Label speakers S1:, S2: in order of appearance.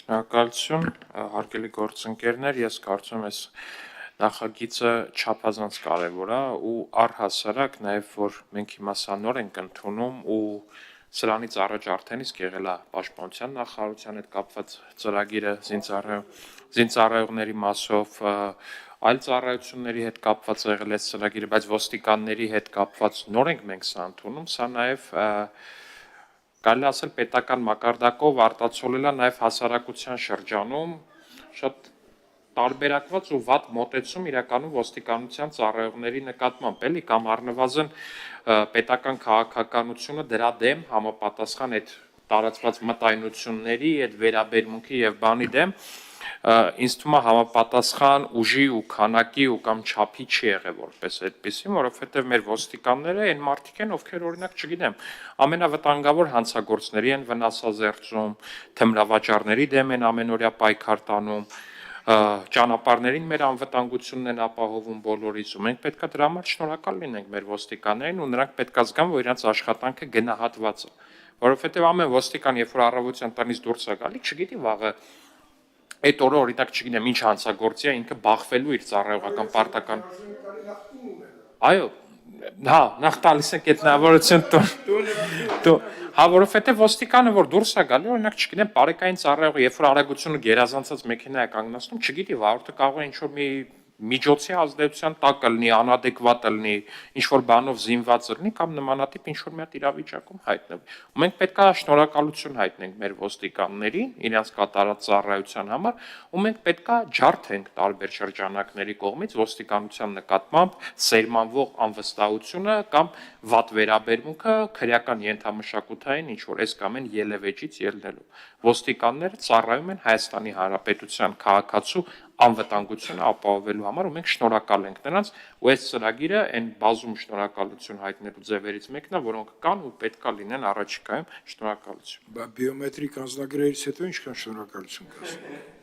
S1: Շնորհակալություն, հարգելի գործընկերներ, ես կարծում եմ, այս նախագիծը չափազանց կարևոր է ու առհասարակ նաև որ մենք հիմա սա նոր ենք ընդունում ու սրանից առաջ արդեն իսկ եղել է պաշտպանության նախարարության հետ կապված ծրագիրը զինծառայողների մասով, այլ ծառայությունների հետ կապված եղել է ծրագիրը, բայց ոստիկանների հետ կապված նոր ենք մենք սա ընդունում, սա նաև կարելի ասել պետական մակարդակով արտացոլել է նաև հասարակության շրջանում շատ տարբերակված ու վատ մոտեցում իրականում ոստիկանության ծառայողների նկատմամբ, էլի կամ առնվազն պետական քաղաքականությունը դրա դեմ համապատասխան այդ տարածված մտայնությունների, այդ վերաբերմունքի եւ բանի դեմ ինձ թվում է համապատասխան ուժի ու քանակի ու կամ չափի չի եղել որպես այդպեսին, որովհետև մեր ոստիկանները այն մարդիկ են, ովքեր օրինակ, չգիտեմ, ամենավտանգավոր հանցագործների են վնասազերծում, թմրավաճառների դեմ են ամենօրյա պայքար տանում, ճանապարհներին մեր անվտանգությունն են ապահովում բոլորիս ու մենք պետք է դրա համար շնորհակալ լինենք մեր ոստիկաններին ու նրանք պետք է զգան, որ իրենց աշխատանքը գնահատված է, որովհետև ամեն ոստիկան, երբ որ առավոտյան տնից դուրս է գալի, չգիտի վաղը այդ օրը օրինակ չգիտեմ ինչ հանցագործի է ինքը բախվելու իր ծառայողական պարտական այո հա նախ տալիս են գետնավորություն հա որովհետև ոստիկանը որ դուրս է գալի օրինակ չգիտեմ բարեկային ծառայողը երբ որ արագությունը գերազանցած մեքենա է կանգնացնում չգիտի վարորդը կարող է ինչ որ մի միջոցի ազդեցության տակ լինի, անադեկվատ լինի, ինչ որ բանով զինված լինի կամ նմանատիպ ինչ որ մի հատ իրավիճակում հայտնվի։ Ու մենք պետք է շնորհակալություն հայտնենք մեր ոստիկաններին իրենց կատարած ծառայության համար, ու մենք պետք է ջարդենք տարբեր շրջանակների կողմից ոստիկանության նկատմամբ սերմանվող անվստահությունը կամ վատ վերաբերմունքը քրեական ենթամշակութային ինչ որ այս կամ այն ելևէջից ելնելու։ Ոստիկանները ծառայում են Հայաստանի Հանրապետության քաղաքացու անվտանգությունը ապահովելու համար ու մենք շնորհակալ ենք նրանց ու այս ծրագիրը այն բազում շնորհակալություն հայտնելու ձևերից մեկն է, որոնք կան ու պետք է լինեն առաջիկայում։ Շնորհակալություն։
S2: Բիոմետրիկ անձնագրերից հետո ինչքան շնորհակալություն կասեմ։